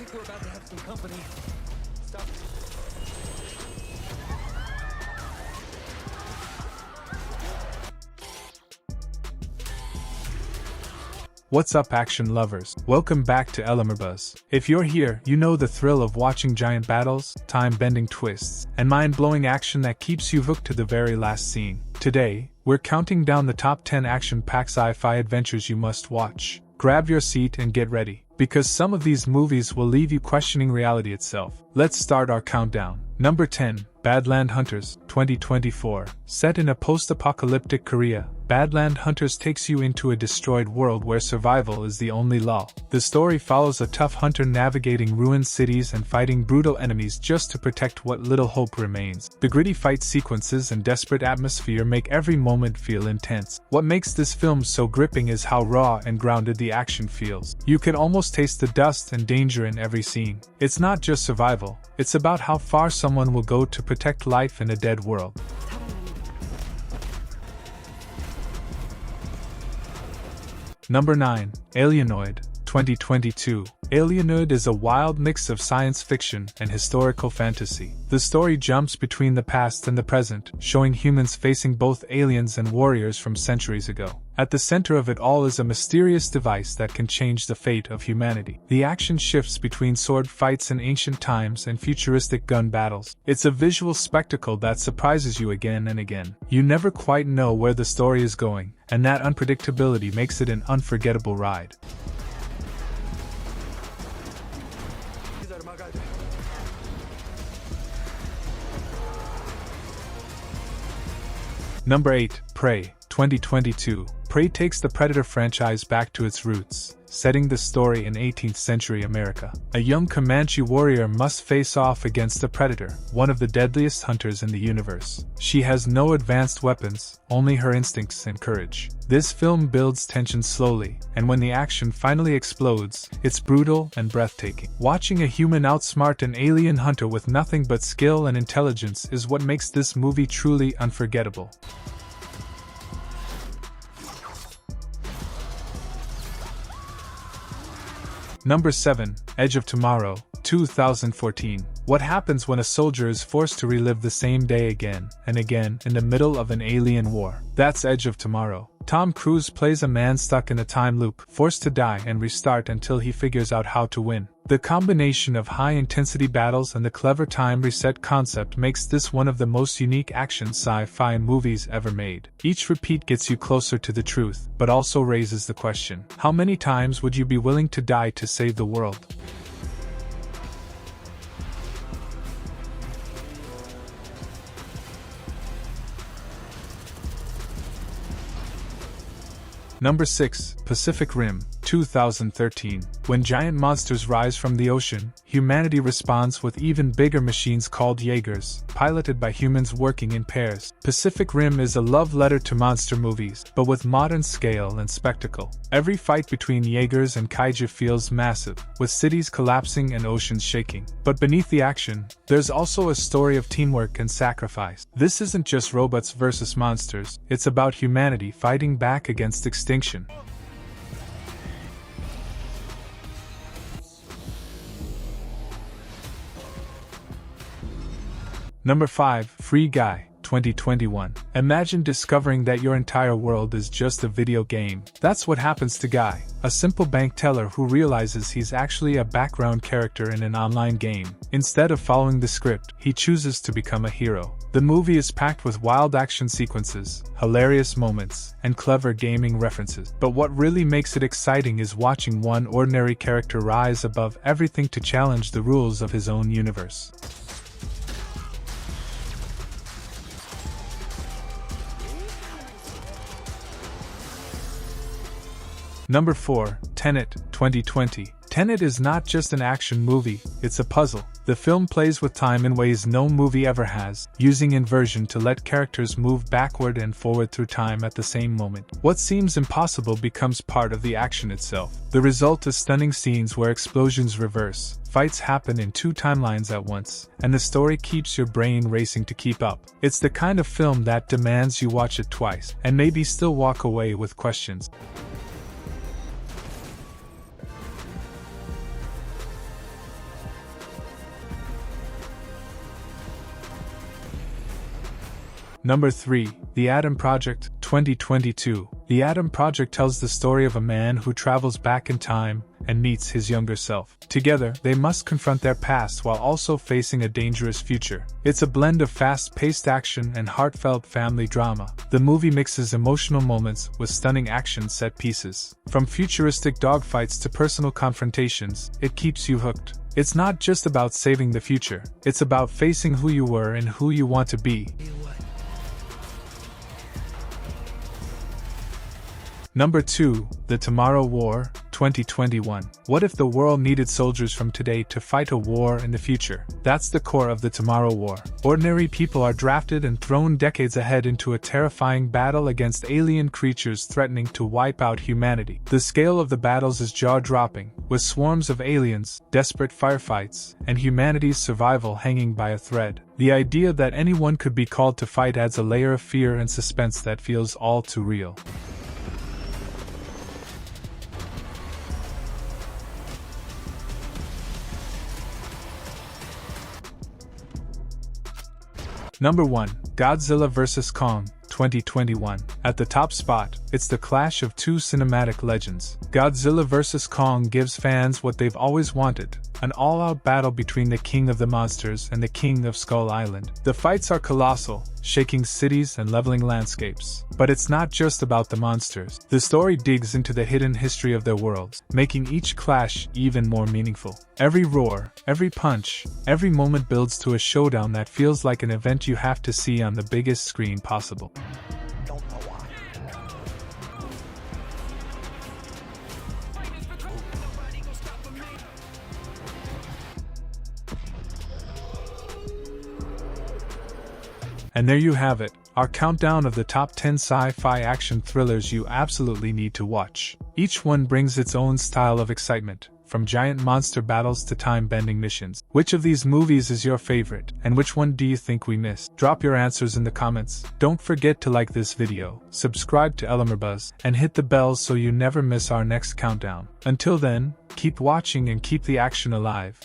think we're about to have some company. Stop. What's up, action lovers? Welcome back to ElemerBuzz. If you're here, you know the thrill of watching giant battles, time-bending twists, and mind-blowing action that keeps you hooked to the very last scene. Today, we're counting down the top 10 action-packed sci-fi adventures you must watch. Grab your seat and get ready, because some of these movies will leave you questioning reality itself. Let's start our countdown. Number 10, Badland Hunters, 2024. Set in a post-apocalyptic Korea, Badland Hunters takes you into a destroyed world where survival is the only law. The story follows a tough hunter navigating ruined cities and fighting brutal enemies just to protect what little hope remains. The gritty fight sequences and desperate atmosphere make every moment feel intense. What makes this film so gripping is how raw and grounded the action feels. You can almost taste the dust and danger in every scene. It's not just survival, it's about how far someone will go to protect life in a dead world. Number 9, Alienoid, 2022. Alienoid is a wild mix of science fiction and historical fantasy. The story jumps between the past and the present, showing humans facing both aliens and warriors from centuries ago. At the center of it all is a mysterious device that can change the fate of humanity. The action shifts between sword fights in ancient times and futuristic gun battles. It's a visual spectacle that surprises you again and again. You never quite know where the story is going, and that unpredictability makes it an unforgettable ride. Number 8, Prey, 2022. Prey takes the Predator franchise back to its roots, setting the story in 18th century America. A young Comanche warrior must face off against the Predator, one of the deadliest hunters in the universe. She has no advanced weapons, only her instincts and courage. This film builds tension slowly, and when the action finally explodes, it's brutal and breathtaking. Watching a human outsmart an alien hunter with nothing but skill and intelligence is what makes this movie truly unforgettable. Number 7, Edge of Tomorrow, 2014. What happens when a soldier is forced to relive the same day again and again in the middle of an alien war? That's Edge of Tomorrow. Tom Cruise plays a man stuck in a time loop, forced to die and restart until he figures out how to win. The combination of high-intensity battles and the clever time reset concept makes this one of the most unique action sci-fi movies ever made. Each repeat gets you closer to the truth, but also raises the question: how many times would you be willing to die to save the world? Number 6, Pacific Rim, 2013. When giant monsters rise from the ocean, humanity responds with even bigger machines called Jaegers, piloted by humans working in pairs. Pacific Rim is a love letter to monster movies, but with modern scale and spectacle. Every fight between Jaegers and kaiju feels massive, with cities collapsing and oceans shaking. But beneath the action, there's also a story of teamwork and sacrifice. This isn't just robots versus monsters, it's about humanity fighting back against extinction. Number 5, Free Guy, 2021. Imagine discovering that your entire world is just a video game. That's what happens to Guy, a simple bank teller who realizes he's actually a background character in an online game. Instead of following the script, he chooses to become a hero. The movie is packed with wild action sequences, hilarious moments, and clever gaming references. But what really makes it exciting is watching one ordinary character rise above everything to challenge the rules of his own universe. Number 4, Tenet, 2020. Tenet is not just an action movie, it's a puzzle. The film plays with time in ways no movie ever has, using inversion to let characters move backward and forward through time at the same moment. What seems impossible becomes part of the action itself. The result is stunning scenes where explosions reverse, fights happen in two timelines at once, and the story keeps your brain racing to keep up. It's the kind of film that demands you watch it twice, and maybe still walk away with questions. Number 3. The Atom Project, 2022. The Atom Project tells the story of a man who travels back in time and meets his younger self. Together, they must confront their past while also facing a dangerous future. It's a blend of fast-paced action and heartfelt family drama. The movie mixes emotional moments with stunning action set pieces. From futuristic dogfights to personal confrontations, it keeps you hooked. It's not just about saving the future, it's about facing who you were and who you want to be. Number 2. The Tomorrow War, 2021. What if the world needed soldiers from today to fight a war in the future? That's the core of the Tomorrow War. Ordinary people are drafted and thrown decades ahead into a terrifying battle against alien creatures threatening to wipe out humanity. The scale of the battles is jaw-dropping, with swarms of aliens, desperate firefights, and humanity's survival hanging by a thread. The idea that anyone could be called to fight adds a layer of fear and suspense that feels all too real. Number 1. Godzilla vs. Kong, 2021. At the top spot, it's the clash of two cinematic legends. Godzilla vs. Kong gives fans what they've always wanted, an all-out battle between the king of the monsters and the king of Skull Island. The fights are colossal, shaking cities and leveling landscapes. But it's not just about the monsters. The story digs into the hidden history of their worlds, making each clash even more meaningful. Every roar, every punch, every moment builds to a showdown that feels like an event you have to see on the biggest screen possible. And there you have it, our countdown of the top 10 sci-fi action thrillers you absolutely need to watch. Each one brings its own style of excitement, from giant monster battles to time-bending missions. Which of these movies is your favorite, and which one do you think we missed? Drop your answers in the comments. Don't forget to like this video, subscribe to ElemerBuzz, and hit the bell so you never miss our next countdown. Until then, keep watching and keep the action alive.